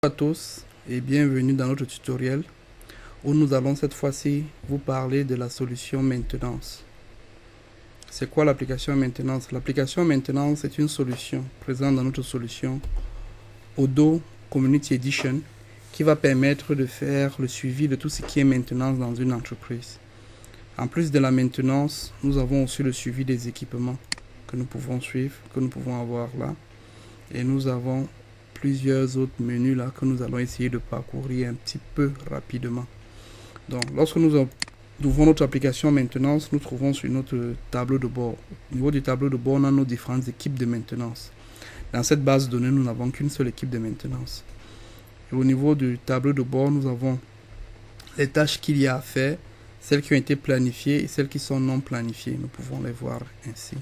Bonjour à tous et bienvenue dans notre tutoriel où nous allons cette fois-ci vous parler de la solution maintenance. C'est quoi l'application maintenance? L'application maintenance est une solution présente dans notre solution Odoo Community Edition qui va permettre de faire le suivi de tout ce qui est maintenance dans une entreprise. En plus de la maintenance, nous avons aussi le suivi des équipements que nous pouvons suivre, que nous pouvons avoir là. Et nous avons plusieurs autres menus là que nous allons essayer de parcourir un petit peu rapidement. Donc lorsque nous ouvrons notre application maintenance, nous trouvons sur notre tableau de bord. Au niveau du tableau de bord, on a nos différentes équipes de maintenance. Dans cette base de données, nous n'avons qu'une seule équipe de maintenance. Et au niveau du tableau de bord, nous avons les tâches qu'il y a à faire, celles qui ont été planifiées et celles qui sont non planifiées. Nous pouvons les voir ainsi.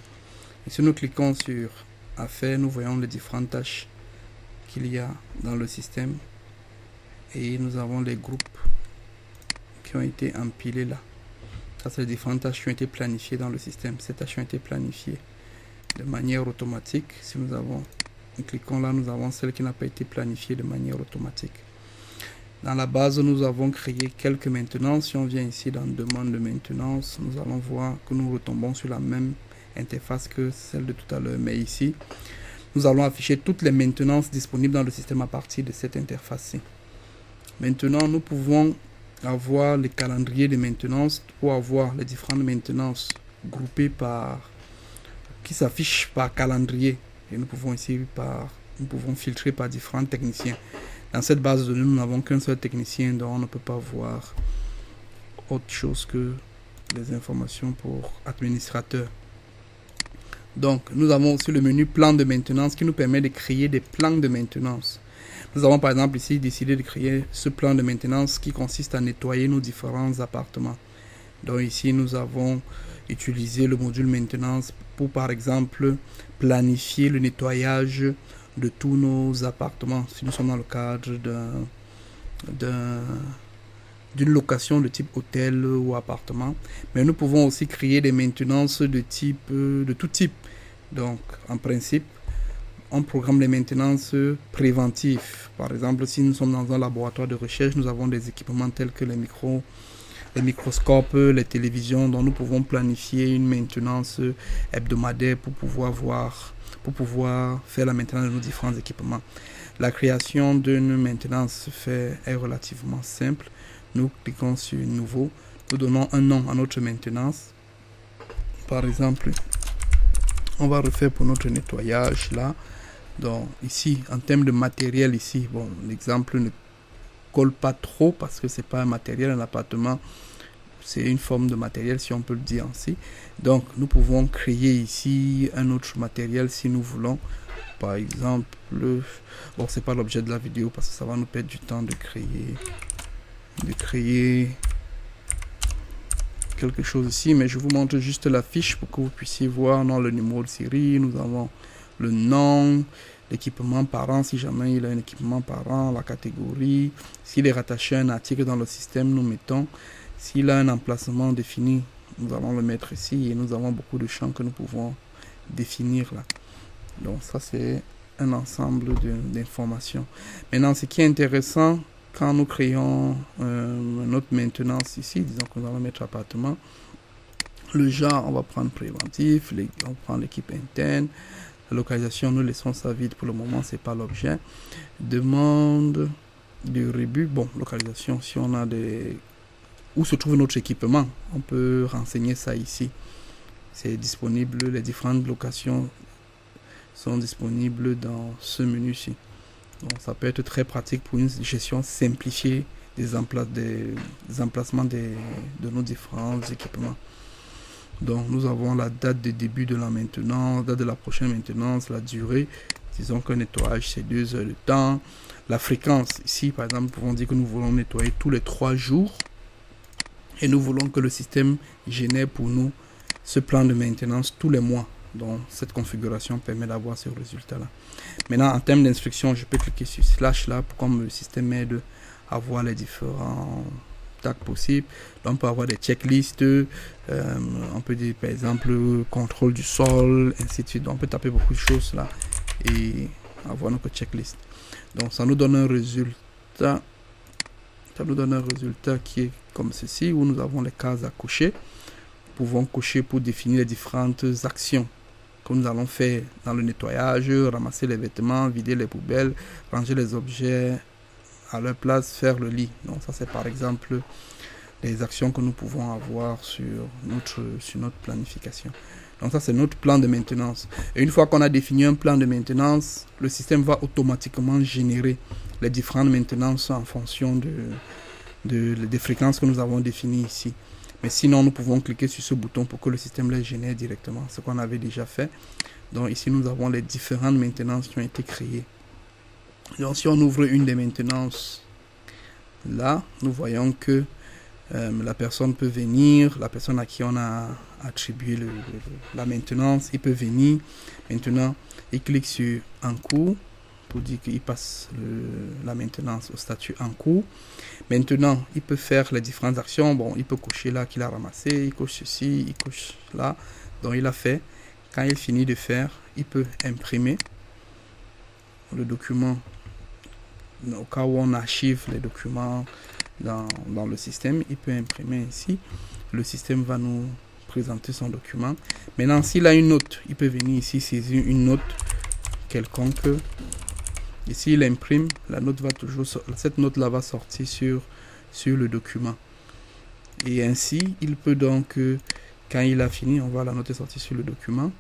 Et si nous cliquons sur à faire, nous voyons les différentes tâches qu'il y a dans le système et nous avons les groupes qui ont été empilés là. Ça, c'est les différentes tâches qui ont été planifiées dans le système. Ces tâches ont été planifiées de manière automatique. Si nous cliquons là, nous avons celle qui n'a pas été planifiée de manière automatique. Dans la base, nous avons créé quelques maintenances. Si on vient ici dans demande de maintenance, nous allons voir que nous retombons sur la même interface que celle de tout à l'heure, mais ici nous allons afficher toutes les maintenances disponibles dans le système à partir de cette interface-ci. Maintenant, nous pouvons avoir les calendriers de maintenance pour avoir les différentes maintenances groupées qui s'affichent par calendrier. Et nous pouvons filtrer par différents techniciens. Dans cette base de données, nous n'avons qu'un seul technicien, donc on ne peut pas voir autre chose que les informations pour administrateurs. Donc, nous avons aussi le menu plan de maintenance qui nous permet de créer des plans de maintenance. Nous avons par exemple ici décidé de créer ce plan de maintenance qui consiste à nettoyer nos différents appartements. Donc ici, nous avons utilisé le module maintenance pour par exemple planifier le nettoyage de tous nos appartements. Si nous sommes dans le cadre d'une location de type hôtel ou appartement, mais nous pouvons aussi créer des maintenances de tout type. Donc en principe, on programme les maintenances préventives. Par exemple, si nous sommes dans un laboratoire de recherche, nous avons des équipements tels que les microscopes, les télévisions, dont nous pouvons planifier une maintenance hebdomadaire pour pouvoir faire la maintenance de nos différents équipements. La création d'une maintenance est relativement simple. Nous cliquons sur nouveau, nous donnons un nom à notre maintenance. Par exemple, on va refaire pour notre nettoyage là. Donc ici, en termes de matériel ici, bon, l'exemple ne colle pas trop parce que c'est pas un matériel, un appartement, c'est une forme de matériel si on peut le dire ainsi. Donc nous pouvons créer ici un autre matériel si nous voulons. Par exemple, bon, c'est pas l'objet de la vidéo parce que ça va nous perdre du temps de créer quelque chose ici, mais je vous montre juste la fiche pour que vous puissiez voir dans le numéro de série. Nous avons le nom, l'équipement par an, si jamais il a un équipement par an, la catégorie, s'il est rattaché à un article dans le système, nous mettons, s'il a un emplacement défini, nous allons le mettre ici et nous avons beaucoup de champs que nous pouvons définir là. Donc ça, c'est un ensemble d'informations. Maintenant, ce qui est intéressant, quand nous créons notre maintenance ici, disons que nous allons mettre appartement, le genre, on va prendre préventif, on prend l'équipe interne, la localisation, nous laissons ça vide pour le moment, c'est pas l'objet. Demande de rebut, bon, localisation, si on a où se trouve notre équipement, on peut renseigner ça ici. C'est disponible, les différentes locations sont disponibles dans ce menu-ci. Donc ça peut être très pratique pour une gestion simplifiée des emplacements de nos différents équipements. Donc nous avons la date de début de la maintenance, date de la prochaine maintenance, la durée. Disons qu'un nettoyage c'est 2 heures de temps. La fréquence, ici par exemple, nous pouvons dire que nous voulons nettoyer tous les 3 jours. Et nous voulons que le système génère pour nous ce plan de maintenance tous les mois. Donc cette configuration permet d'avoir ce résultat là. Maintenant en termes d'instructions, je peux cliquer sur slash là pour que le système m'aide à voir les différents tags possibles. Donc on peut avoir des checklists, on peut dire par exemple contrôle du sol, ainsi de suite. Donc on peut taper beaucoup de choses là et avoir notre checklist. Donc ça nous donne un résultat. Ça nous donne un résultat qui est comme ceci, où nous avons les cases à cocher. Nous pouvons cocher pour définir les différentes actions que nous allons faire dans le nettoyage, ramasser les vêtements, vider les poubelles, ranger les objets à leur place, faire le lit. Donc ça c'est par exemple les actions que nous pouvons avoir sur notre planification. Donc ça c'est notre plan de maintenance. Et une fois qu'on a défini un plan de maintenance, le système va automatiquement générer les différentes maintenances en fonction des fréquences que nous avons définies ici. Mais sinon, nous pouvons cliquer sur ce bouton pour que le système les génère directement, ce qu'on avait déjà fait. Donc ici, nous avons les différentes maintenances qui ont été créées. Donc si on ouvre une des maintenances, là, nous voyons que la personne peut venir, la personne à qui on a attribué la maintenance, il peut venir. Maintenant, il clique sur en cours pour dire qu'il passe la maintenance au statut en cours. Maintenant, il peut faire les différentes actions. Bon, il peut cocher là qu'il a ramassé, il coche ceci, il coche là. Donc, il a fait. Quand il finit de faire, il peut imprimer le document au cas où on archive les documents dans le système. Il peut imprimer ici. Le système va nous présenter son document. Maintenant, s'il a une note, il peut venir ici saisir une note quelconque. Ici, il imprime, la note va toujours, cette note-là va sortir sur le document. Et ainsi, il peut donc, quand il a fini, on voit la note est sortie sur le document.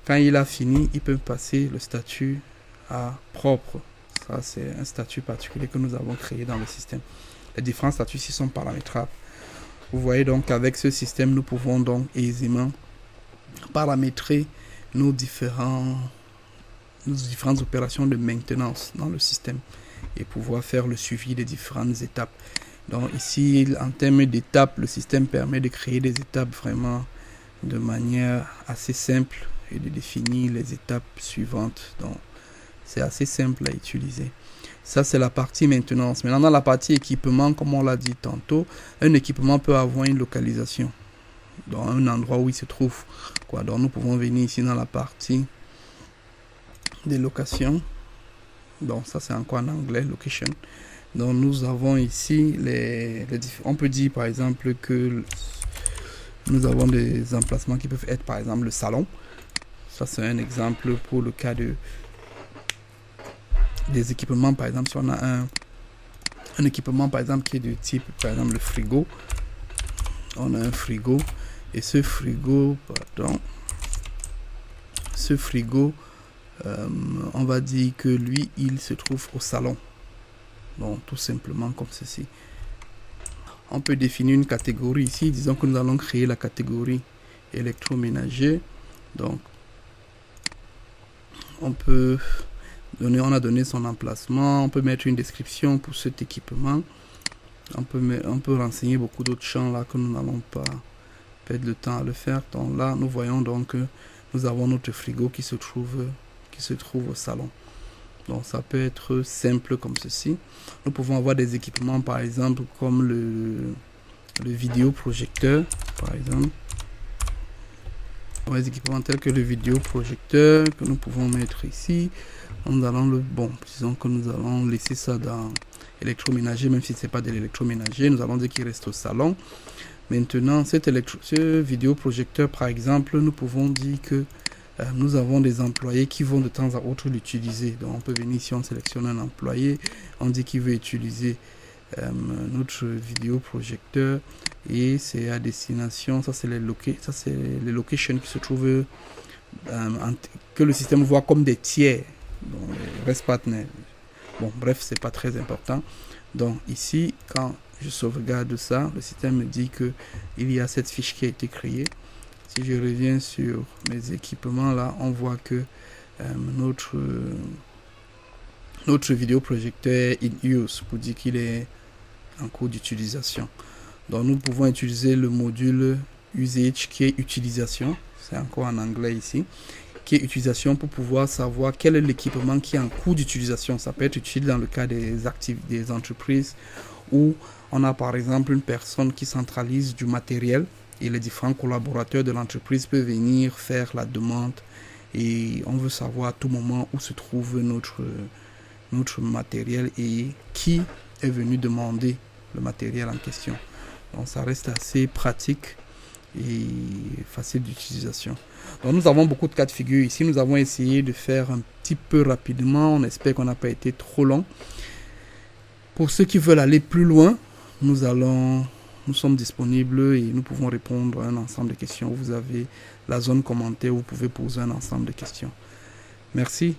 Quand il a fini, il peut passer le statut à propre. Ça, c'est un statut particulier que nous avons créé dans le système. Les différents statuts ici sont paramétrables. Vous voyez donc qu'avec ce système, nous pouvons donc aisément paramétrer nos différentes opérations de maintenance dans le système et pouvoir faire le suivi des différentes étapes. Donc ici, en termes d'étapes, le système permet de créer des étapes vraiment de manière assez simple et de définir les étapes suivantes. Donc c'est assez simple à utiliser. Ça, c'est la partie maintenance. Maintenant, dans la partie équipement, comme on l'a dit tantôt, un équipement peut avoir une localisation dans un endroit où il se trouve. Donc nous pouvons venir ici dans la partie des locations. Donc ça c'est encore en anglais, location. Donc nous avons ici on peut dire par exemple que nous avons des emplacements qui peuvent être par exemple le salon. Ça c'est un exemple pour le cas des équipements. Par exemple, si on a un équipement par exemple qui est de type par exemple le frigo, on a un frigo et ce frigo, on va dire que lui, il se trouve au salon. Donc, tout simplement comme ceci. On peut définir une catégorie ici. Disons que nous allons créer la catégorie électroménager. Donc, on a donné son emplacement. On peut mettre une description pour cet équipement. On peut renseigner beaucoup d'autres champs là que nous n'allons pas perdre le temps à le faire. Donc là, nous voyons donc que nous avons notre frigo qui se trouve au salon. Donc ça peut être simple comme ceci. Nous pouvons avoir des équipements par exemple comme le vidéoprojecteur par exemple. Des équipements tels que le vidéoprojecteur que nous pouvons mettre ici. Disons que nous allons laisser ça dans électroménager, même si c'est pas de l'électroménager. Nous allons dire qu'il reste au salon. Maintenant, ce vidéoprojecteur par exemple, nous pouvons dire que nous avons des employés qui vont de temps à autre l'utiliser. Donc on peut venir ici, on sélectionne un employé, on dit qu'il veut utiliser notre vidéoprojecteur et c'est à destination. Ça c'est les locations qui se trouvent que le système voit comme des tiers, donc les REST partners. Bon, bref, c'est pas très important. Donc ici, quand je sauvegarde ça, le système me dit que il y a cette fiche qui a été créée. Si je reviens sur mes équipements là, on voit que notre vidéoprojecteur in use pour dire qu'il est en cours d'utilisation. Donc nous pouvons utiliser le module usage qui est utilisation, c'est encore en anglais ici, qui est utilisation pour pouvoir savoir quel est l'équipement qui est en cours d'utilisation. Ça peut être utile dans le cas des entreprises où on a par exemple une personne qui centralise du matériel et les différents collaborateurs de l'entreprise peuvent venir faire la demande et on veut savoir à tout moment où se trouve notre matériel et qui est venu demander le matériel en question. Donc ça reste assez pratique et facile d'utilisation. Donc nous avons beaucoup de cas de figure ici. Nous avons essayé de faire un petit peu rapidement. On espère qu'on n'a pas été trop long. Pour ceux qui veulent aller plus loin, nous sommes disponibles et nous pouvons répondre à un ensemble de questions. Vous avez la zone commentaire où vous pouvez poser un ensemble de questions. Merci.